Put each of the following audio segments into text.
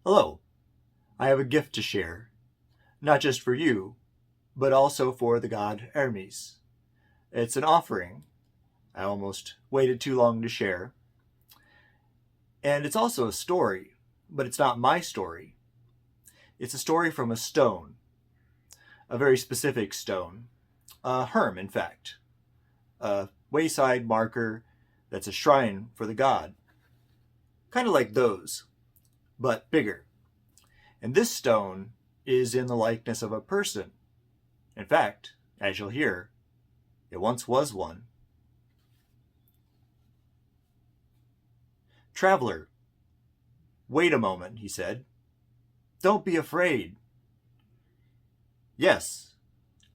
Hello, I have a gift to share, not just for you, but also for the god Hermes. It's an offering. I almost waited too long to share. And it's also a story, but it's not my story. It's a story from a stone, a very specific stone, a Herm, in fact, a wayside marker that's a shrine for the god, kind of like those, but bigger. And this stone is in the likeness of a person. In fact, as you'll hear, it once was one. "Traveler, wait a moment," he said. "Don't be afraid." "Yes,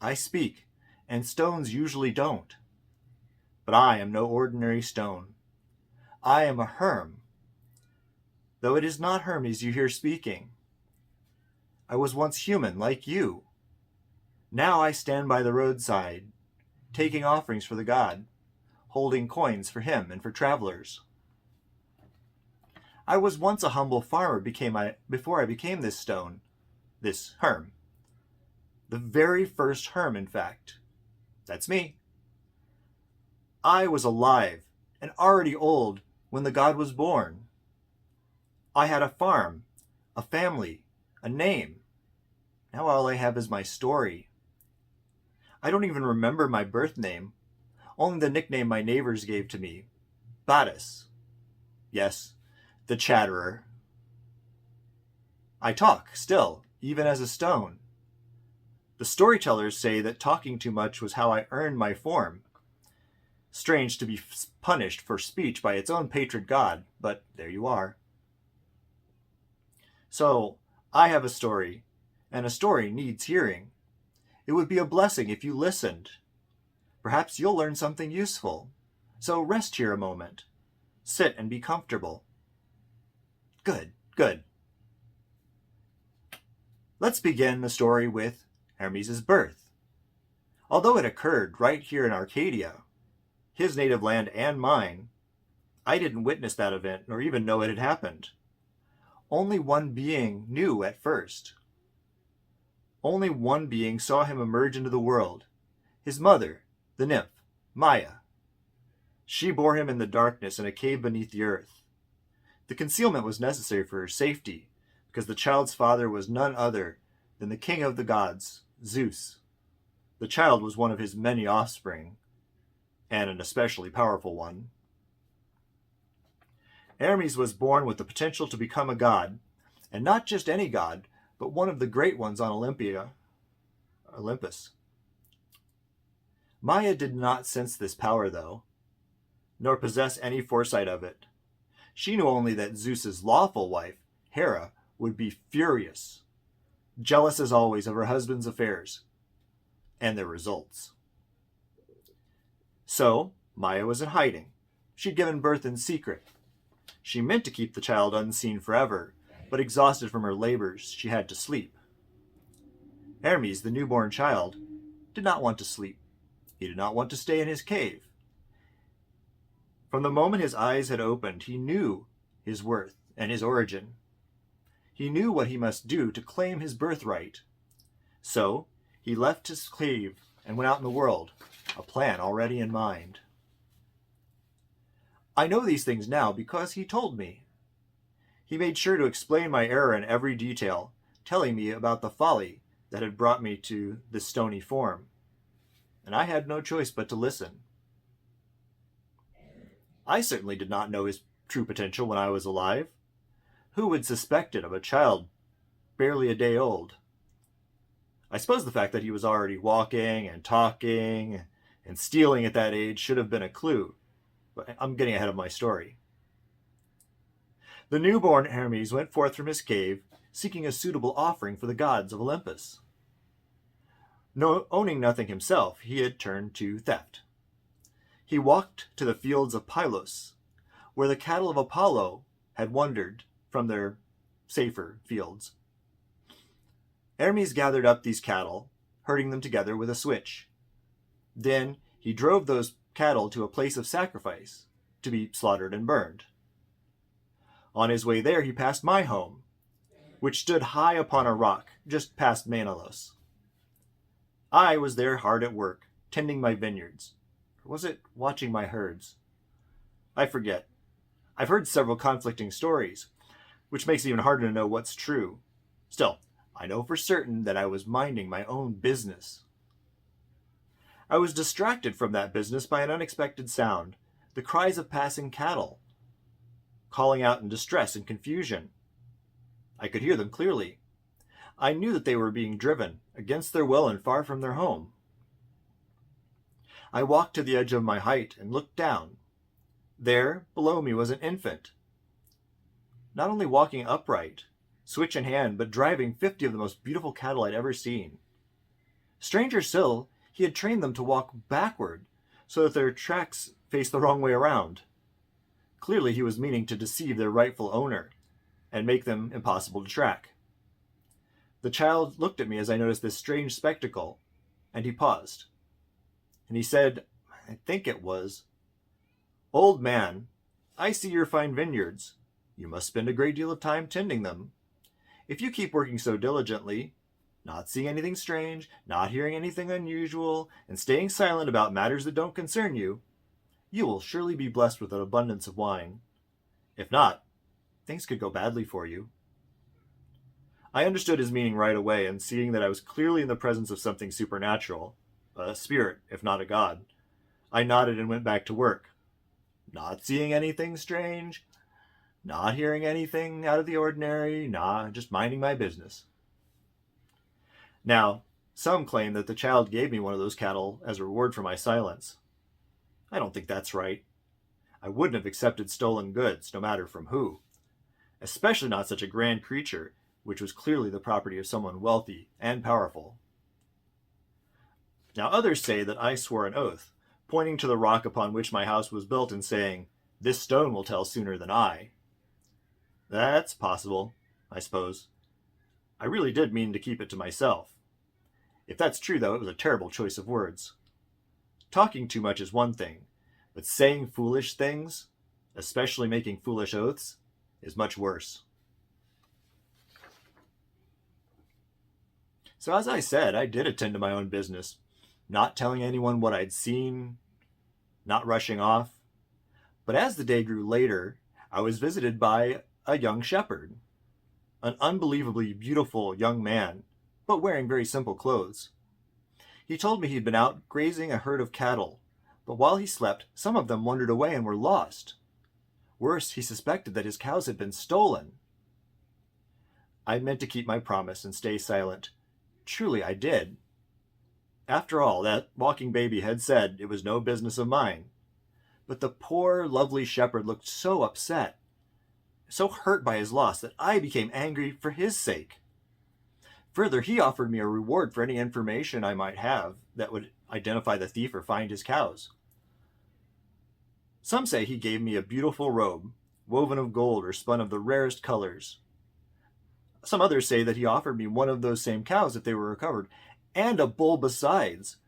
I speak, and stones usually don't. But I am no ordinary stone. I am a Herm, though it is not Hermes you hear speaking. I was once human, like you. Now I stand by the roadside, taking offerings for the god, holding coins for him and for travelers. I was once a humble farmer before I became this stone, this Herm. The very first Herm, in fact. That's me. I was alive and already old when the god was born. I had a farm, a family, a name. Now all I have is my story. I don't even remember my birth name, only the nickname my neighbors gave to me, Battus. Yes, the chatterer. I talk, still, even as a stone. The storytellers say that talking too much was how I earned my form. Strange to be punished for speech by its own patron god, but there you are. So, I have a story, and a story needs hearing. It would be a blessing if you listened. Perhaps you'll learn something useful. So rest here a moment. Sit and be comfortable. Good, good. Let's begin the story with Hermes' birth. Although it occurred right here in Arcadia, his native land and mine, I didn't witness that event nor even know it had happened. Only one being knew at first. Only one being saw him emerge into the world, his mother, the nymph, Maya. She bore him in the darkness in a cave beneath the earth. The concealment was necessary for her safety, because the child's father was none other than the king of the gods, Zeus. The child was one of his many offspring, and an especially powerful one. Hermes was born with the potential to become a god, and not just any god, but one of the great ones on Olympus. Maya did not sense this power, though, nor possess any foresight of it. She knew only that Zeus's lawful wife, Hera, would be furious, jealous as always of her husband's affairs and their results. So, Maya was in hiding. She'd given birth in secret. She meant to keep the child unseen forever, but exhausted from her labors, she had to sleep. Hermes, the newborn child, did not want to sleep. He did not want to stay in his cave. From the moment his eyes had opened, he knew his worth and his origin. He knew what he must do to claim his birthright. So, he left his cave and went out in the world, a plan already in mind. I know these things now because he told me. He made sure to explain my error in every detail, telling me about the folly that had brought me to this stony form. And I had no choice but to listen. I certainly did not know his true potential when I was alive. Who would suspect it of a child barely a day old? I suppose the fact that he was already walking and talking and stealing at that age should have been a clue, but I'm getting ahead of my story. The newborn Hermes went forth from his cave, seeking a suitable offering for the gods of Olympus. Owning nothing himself, he had turned to theft. He walked to the fields of Pylos, where the cattle of Apollo had wandered from their safer fields. Hermes gathered up these cattle, herding them together with a switch. Then he drove those cattle to a place of sacrifice, to be slaughtered and burned. On his way there, he passed my home. which stood high upon a rock just past Manalos. I was there hard at work, tending my vineyards. Or was it watching my herds? I forget. I've heard several conflicting stories, which makes it even harder to know what's true. Still, I know for certain that I was minding my own business. I was distracted from that business by an unexpected sound, the cries of passing cattle, calling out in distress and confusion. I could hear them clearly. I knew that they were being driven, against their will and far from their home. I walked to the edge of my height and looked down. There, below me, was an infant, not only walking upright, switch in hand, but driving 50 of the most beautiful cattle I'd ever seen. Stranger still, he had trained them to walk backward, so that their tracks faced the wrong way around. Clearly he was meaning to deceive their rightful owner, and make them impossible to track. The child looked at me as I noticed this strange spectacle, and he paused. And he said, I think it was, "Old man, I see your fine vineyards. You must spend a great deal of time tending them. If you keep working so diligently, not seeing anything strange, not hearing anything unusual, and staying silent about matters that don't concern you, you will surely be blessed with an abundance of wine. If not, things could go badly for you." I understood his meaning right away, and seeing that I was clearly in the presence of something supernatural, a spirit, if not a god, I nodded and went back to work. Not seeing anything strange, not hearing anything out of the ordinary, just minding my business. Now, some claim that the child gave me one of those cattle as a reward for my silence. I don't think that's right. I wouldn't have accepted stolen goods, no matter from who. Especially not such a grand creature, which was clearly the property of someone wealthy and powerful. Now others say that I swore an oath, pointing to the rock upon which my house was built and saying, "This stone will tell sooner than I." That's possible, I suppose. I really did mean to keep it to myself. If that's true, though, it was a terrible choice of words. Talking too much is one thing, but saying foolish things, especially making foolish oaths, is much worse. So as I said, I did attend to my own business, not telling anyone what I'd seen, not rushing off. But as the day grew later, I was visited by a young shepherd, an unbelievably beautiful young man, but wearing very simple clothes. He told me he'd been out grazing a herd of cattle, but while he slept, some of them wandered away and were lost. Worse, he suspected that his cows had been stolen. I meant to keep my promise and stay silent. Truly, I did. After all, that walking baby had said it was no business of mine. But the poor, lovely shepherd looked so upset, so hurt by his loss, that I became angry for his sake. Further, he offered me a reward for any information I might have that would identify the thief or find his cows. Some say he gave me a beautiful robe, woven of gold or spun of the rarest colors. Some others say that he offered me one of those same cows if they were recovered, and a bull besides,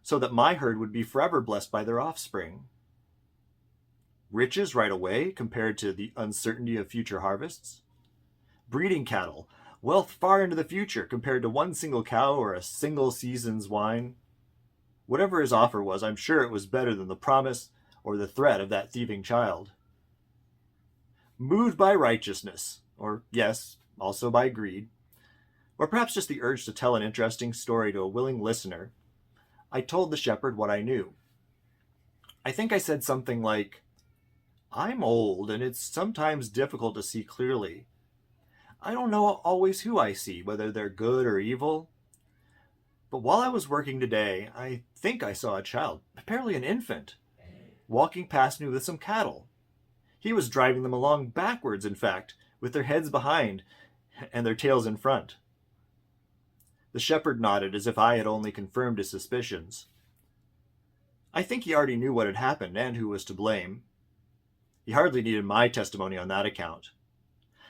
so that my herd would be forever blessed by their offspring. Riches right away compared to the uncertainty of future harvests. Breeding cattle, wealth far into the future compared to one single cow or a single season's wine. Whatever his offer was, I'm sure it was better than the promise or the threat of that thieving child. Moved by righteousness, or yes, also by greed, or perhaps just the urge to tell an interesting story to a willing listener, I told the shepherd what I knew. I think I said something like, "I'm old, and it's sometimes difficult to see clearly. I don't know always who I see, whether they're good or evil. But while I was working today, I think I saw a child, apparently an infant, walking past me with some cattle. He was driving them along backwards, in fact, with their heads behind and their tails in front." The shepherd nodded as if I had only confirmed his suspicions. I think he already knew what had happened and who was to blame. He hardly needed my testimony on that account.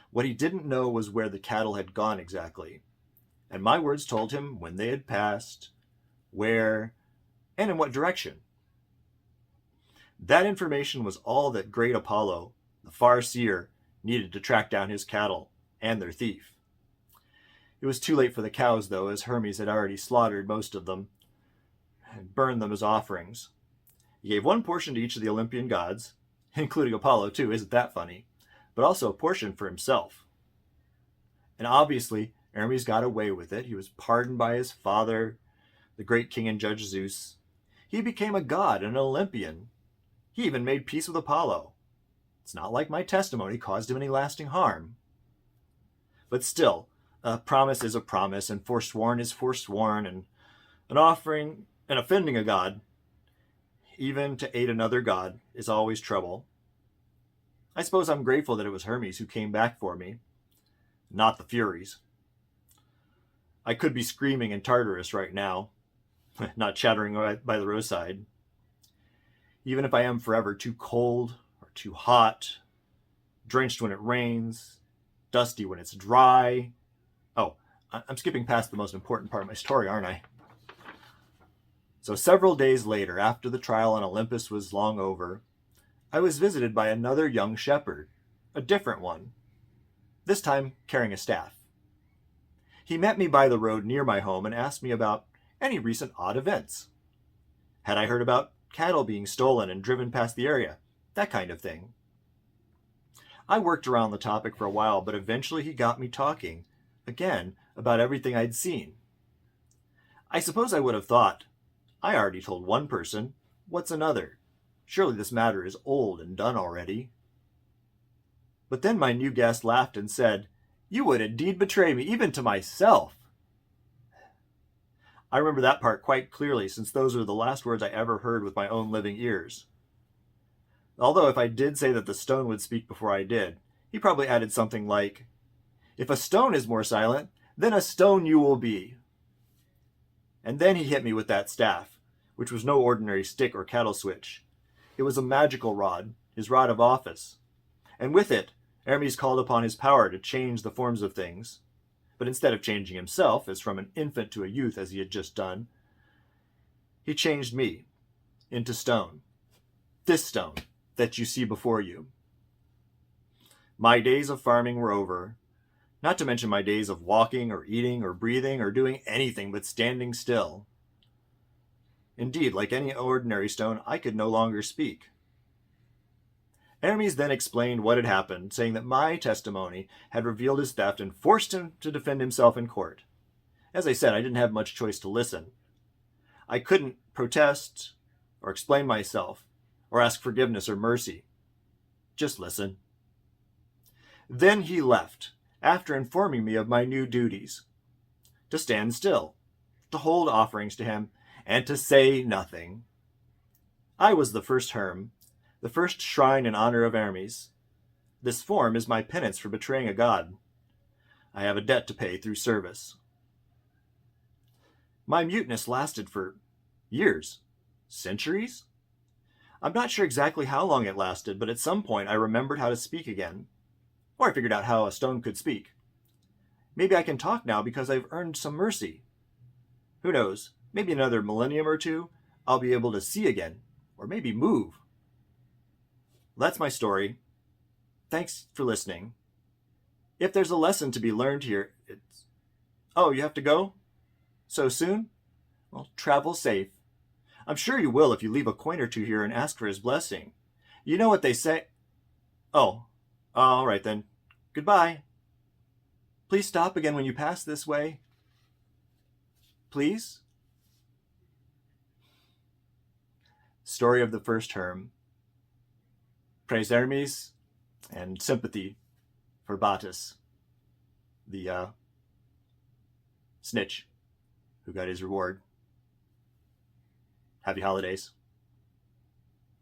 What he didn't know was where the cattle had gone exactly, and my words told him when they had passed, where, and in what direction. That information was all that great Apollo, the far seer, needed to track down his cattle and their thief. It was too late for the cows, though, as Hermes had already slaughtered most of them and burned them as offerings. He gave one portion to each of the Olympian gods, including Apollo, too, isn't that funny? But also a portion for himself. And obviously, Hermes got away with it. He was pardoned by his father, the great king and judge Zeus. He became a god and an Olympian. He even made peace with Apollo. It's not like my testimony caused him any lasting harm. But still, a promise is a promise, and forsworn is forsworn, and an offering and offending a god, even to aid another god, is always trouble. I suppose I'm grateful that it was Hermes who came back for me, not the Furies. I could be screaming in Tartarus right now, not chattering by the roadside. Even if I am forever too cold or too hot, drenched when it rains, dusty when it's dry. Oh, I'm skipping past the most important part of my story, aren't I? So several days later, after the trial on Olympus was long over, I was visited by another young shepherd, a different one, this time carrying a staff. He met me by the road near my home and asked me about any recent odd events. Had I heard about cattle being stolen and driven past the area? That kind of thing. I worked around the topic for a while, but eventually he got me talking, again, about everything I'd seen. I suppose I would have thought, I already told one person, what's another? Surely this matter is old and done already. But then my new guest laughed and said, "You would indeed betray me, even to myself." I remember that part quite clearly, since those are the last words I ever heard with my own living ears. Although if I did say that the stone would speak before I did, he probably added something like, "If a stone is more silent, then a stone you will be." And then he hit me with that staff, which was no ordinary stick or cattle switch. It was a magical rod, his rod of office. And with it, Hermes called upon his power to change the forms of things. But instead of changing himself, as from an infant to a youth as he had just done, he changed me into stone. This stone that you see before you. My days of farming were over, not to mention my days of walking or eating or breathing or doing anything but standing still. Indeed, like any ordinary stone, I could no longer speak. Hermes then explained what had happened, saying that my testimony had revealed his theft and forced him to defend himself in court. As I said, I didn't have much choice to listen. I couldn't protest or explain myself or ask forgiveness or mercy. Just listen. Then he left, after informing me of my new duties: to stand still, to hold offerings to him, and to say nothing. I was the First Herm, the first shrine in honor of Hermes. This form is my penance for betraying a god. I have a debt to pay through service. My muteness lasted for years, centuries? I'm not sure exactly how long it lasted, but at some point I remembered how to speak again. Or I figured out how a stone could speak. Maybe I can talk now because I've earned some mercy. Who knows, maybe another millennium or two, I'll be able to see again, or maybe move. That's my story. Thanks for listening. If there's a lesson to be learned here, it's... Oh, you have to go? So soon? Well, travel safe. I'm sure you will if you leave a coin or two here and ask for his blessing. You know what they say... Oh, all right then. Goodbye. Please stop again when you pass this way. Please? Story of the First Herm. Praise Hermes and sympathy for Battus, the snitch who got his reward. Happy holidays.